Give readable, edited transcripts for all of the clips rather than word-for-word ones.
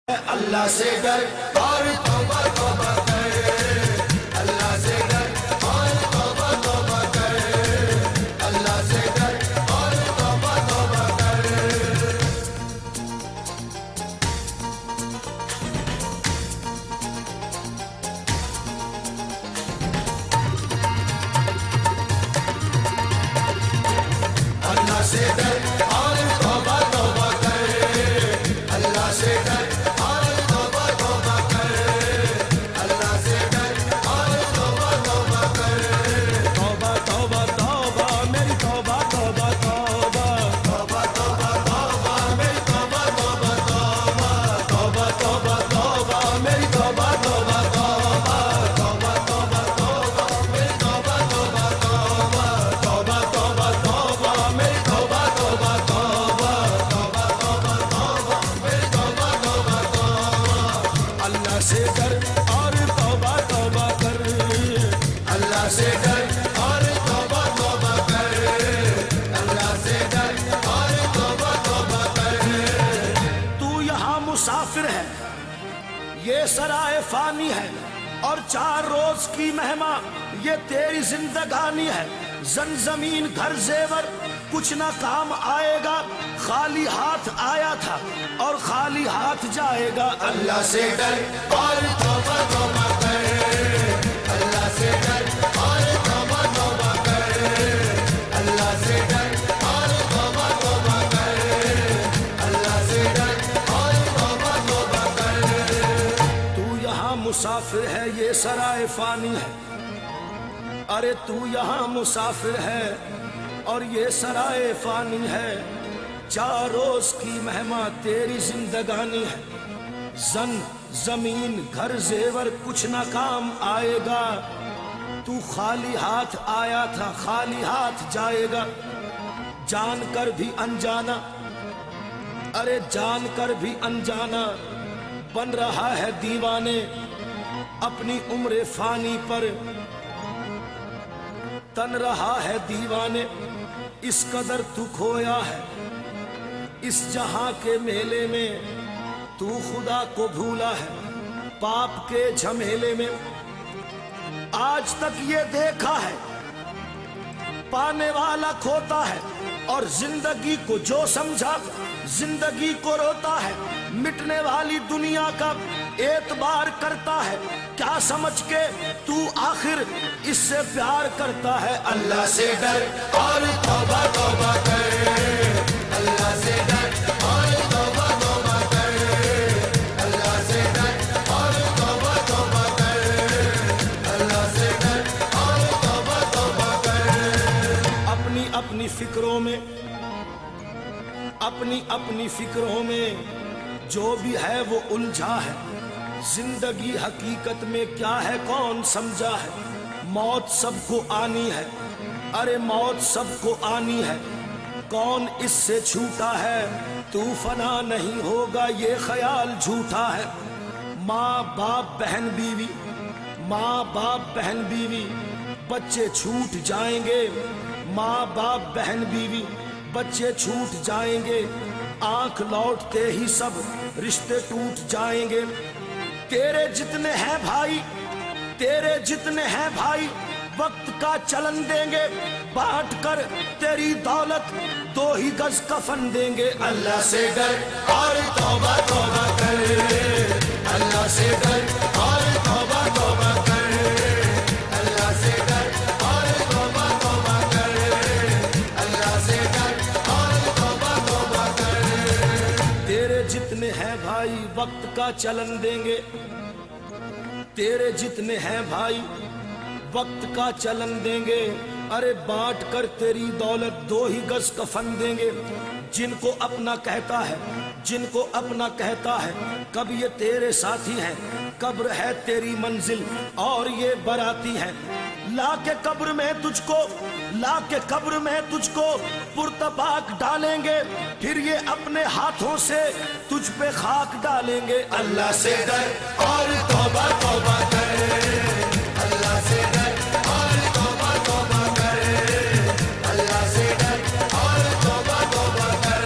اللہ سے ڈر اور توبہ توبہ کر، اللہ سے ڈر اور توبہ توبہ کر، اللہ سے ڈر اور توبہ توبہ کر۔ اللہ سے ڈر اور توبہ توبہ کر، اللہ سے ڈر مسافر ہے، یہ سرائے فانی ہے اور 4 روز کی مہمان یہ تیری زندگانی ہے۔ زن زمین گھر زیور کچھ نہ کام آئے گا، خالی ہاتھ آیا تھا اور خالی ہاتھ جائے گا۔ اللہ سے ڈر اور توبہ توبہ کر، اللہ سے ڈر اور توبہ توبہ کر، اللہ سے ڈر اور توبہ توبہ کر، اللہ سے ڈر مسافر ہے، یہ سرائے فانی ہے۔ ارے تو یہاں مسافر ہے اور یہ سرائے فانی ہے، 4 روز کی مہمان تیری زندگانی ہے۔ زن زمین گھر زیور کچھ نہ کام آئے گا، تو خالی ہاتھ آیا تھا خالی ہاتھ جائے گا۔ جان کر بھی انجانا، ارے جان کر بھی انجانا بن رہا ہے دیوانے، اپنی عمر فانی پر تن رہا ہے دیوانے۔ اس قدر تو کھویا ہے اس جہاں کے میلے میں، تو خدا کو بھولا ہے پاپ کے جھمیلے میں۔ آج تک یہ دیکھا ہے پانے والا کھوتا ہے، اور زندگی کو جو سمجھا زندگی کو روتا ہے۔ مٹنے والی دنیا کا اعتبار کرتا ہے، کیا سمجھ کے تو آخر اس سے پیار کرتا ہے۔ اللہ سے ڈر اور توبہ توبہ کر، اللہ سے ڈر اور توبہ توبہ کر، اللہ سے ڈر اور توبہ توبہ کر، اللہ سے ڈر اور توبہ توبہ کر۔ اپنی اپنی فکروں میں، اپنی اپنی فکروں میں جو بھی ہے وہ الجھا ہے۔ زندگی حقیقت میں کیا ہے کون سمجھا ہے۔ موت سب کو آنی ہے، ارے موت سب کو آنی ہے، کون اس سے چھوٹا ہے۔ تو فنا نہیں ہوگا یہ خیال جھوٹا ہے۔ ماں باپ بہن بیوی، ماں باپ بہن بیوی بچے چھوٹ جائیں گے، ماں باپ بہن بیوی بچے چھوٹ جائیں گے، آنکھ لوٹتے ہی سب رشتے ٹوٹ جائیں گے۔ تیرے جتنے ہیں بھائی، تیرے جتنے ہیں بھائی وقت کا چلن دیں گے، بانٹ کر تیری دولت 2 ہی گز کفن دیں گے۔ اللہ سے ڈر اور توبہ توبہ کر، اللہ سے ڈر اور توبہ توبہ کر، اللہ سے ڈر اور توبہ توبہ کر، اللہ سے ڈر اور توبہ توبہ کر۔ تیرے جتنے ہیں بھائی وقت کا چلن دیں گے، تیرے جتنے ہیں بھائی وقت کا چلن دیں گے، ارے بانٹ کر تیری دولت 2 ہی گز کفن دیں گے۔ جن کو اپنا کہتا ہے، جن کو اپنا کہتا ہے، کب یہ تیرے ساتھی ہیں، قبر ہے تیری منزل اور یہ براتی ہیں۔ لا کے قبر میں تجھ کو، لا کے قبر میں تجھ کو پرتپاک ڈالیں گے، پھر یہ اپنے ہاتھوں سے تجھ پہ خاک ڈالیں گے۔ اللہ سے ڈر اور توبہ توبہ کر، اللہ سے ڈر اور توبہ توبہ کر، اللہ سے ڈر اور توبہ توبہ کر،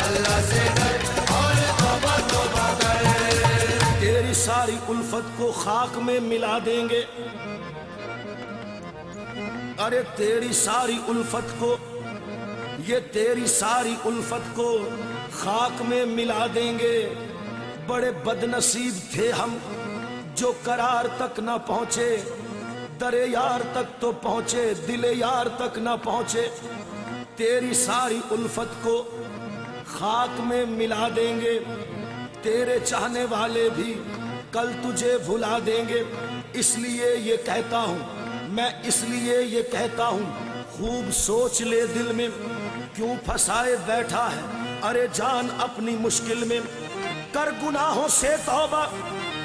اللہ سے ڈر اور توبہ توبہ کر۔ सारी उल्फत को खाक में मिला देंगे। अरे तेरी सारी उल्फत को, ये तेरी सारी उल्फत को खाक में मिला देंगे। बड़े बदनसीब थे हम जो करार तक न पहुंचे, दरे यार तक तो पहुंचे, दिले यार तक न पहुंचे। तेरी सारी उल्फत को खाक में मिला देंगे। तेरे चाहने वाले भी कल तुझे भुला देंगे। इसलिए ये कहता हूँ, मैं इसलिए ये कहता हूँ, खूब सोच ले दिल में, क्यों फंसाए बैठा है अरे जान अपनी मुश्किल में। कर गुनाहों से तौबा,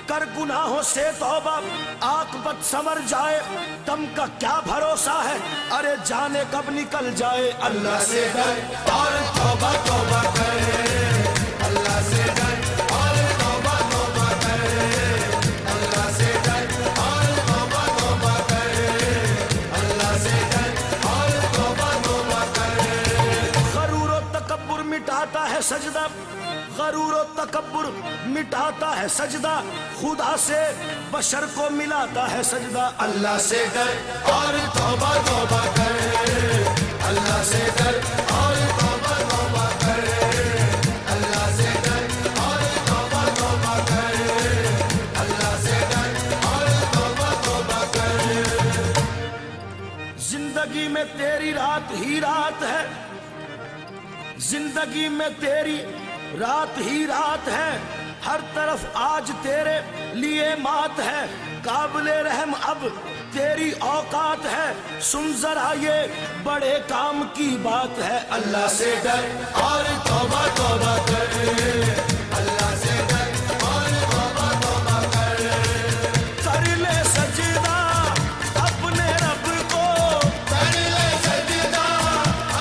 कर गुनाहों से तौबा, आकबत समर जाए, दम का क्या भरोसा है, अरे जाने कब निकल जाए। अल्लाह से डर और तौबा तौबा कर, अल्लाह से डर और तौबा तौबा कर, अल्लाह से डर और तौबा तौबा कर, अल्लाह से डर और तौबा तौबा कर। गरूर और तकब्बुर मिटाता है सजदा, गरूर और तकब्बुर मिटाता है सजदा, खुदा से बशर को मिलाता है सजदा। अल्लाह से डर और तौबा तौबा कर, अल्लाह से डर और तौबा तौबा कर, अल्लाह से डर और तौबा तौबा कर, अल्लाह से डर और तौबा तौबा कर। जिंदगी में तेरी रात ही रात है, जिंदगी में तेरी रात ही रात है, हर तरफ आज तेरे लिए मात है। काबिले रहम अब तेरी औकात है, सुन जरा ये बड़े काम की बात है। अल्लाह से डर और तौबा तौबा कर, अल्लाह से डर और तौबा तौबा कर। कर ले सजदा अपने रब को, कर ले सजदा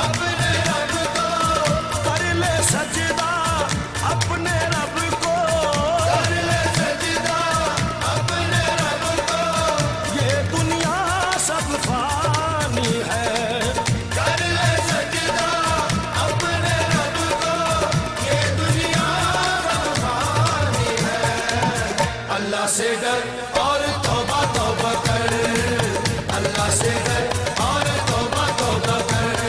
अपने रब को, कर ले सजदा अपने रब को, कर ले सजदा अपने रब को। ये दुनिया सब फानी है, कर ले सजदा अपने रब को, ये दुनिया सब फानी है। अल्लाह से डर और तौबा तौबा कर, अल्लाह से डर और तौबा तौबा कर,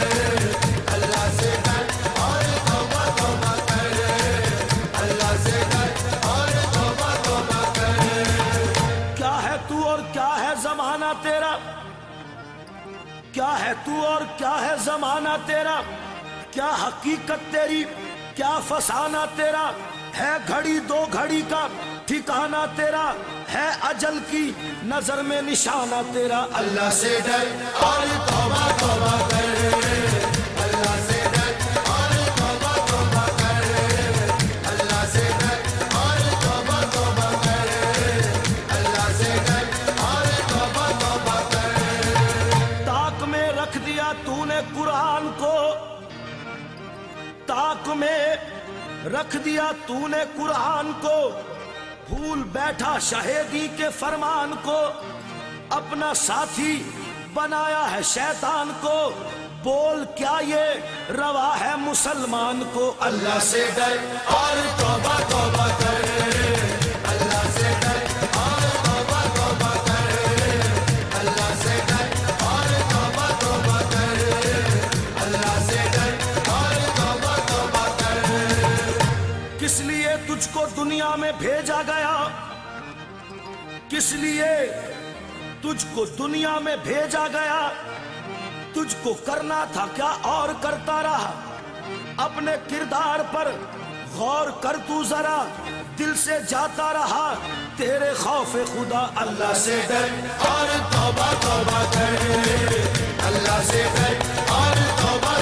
अल्लाह से डर और तौबा तौबा कर, अल्लाह से डर और तौबा तौबा कर। क्या है तू और क्या है जमाना तेरा, क्या है तू और क्या है जमाना तेरा, क्या हकीकत तेरी क्या फसाना तेरा। है घड़ी दो घड़ी का ठिकाना तेरा, है अजल की नजर में निशाना तेरा। अल्लाह से डर और तौबा तौबा कर, अल्लाह से डर और तौबा तौबा कर, अल्लाह से डर और तौबा तौबा कर, अल्लाह से डर और तौबा तौबा कर। ताक में रख दिया तूने कुरान को, ताक में रख दिया तूने कुरान को, भूल बैठा शहीदी के फरमान को, अपना साथी बनाया है शैतान को। बोल क्या ये रवा है मुसलमान को। अल्लाह से डर और तौबा तौबा कर, अल्लाह से डर और तौबा तौबा कर, अल्लाह से डर और तौबा तौबा कर, अल्लाह से डर और तौबा तौबा कर। किस लिए तुझको दुनिया में भेजा गया, किस लिए तुझको दुनिया में भेजा गया, तुझको करना था क्या और करता रहा। अपने किरदार पर गौर कर तू जरा, दिल से जाता रहा तेरे खौफे खुदा। अल्लाह से डर और तौबा तौबा कर, अल्लाह से डर और तौबा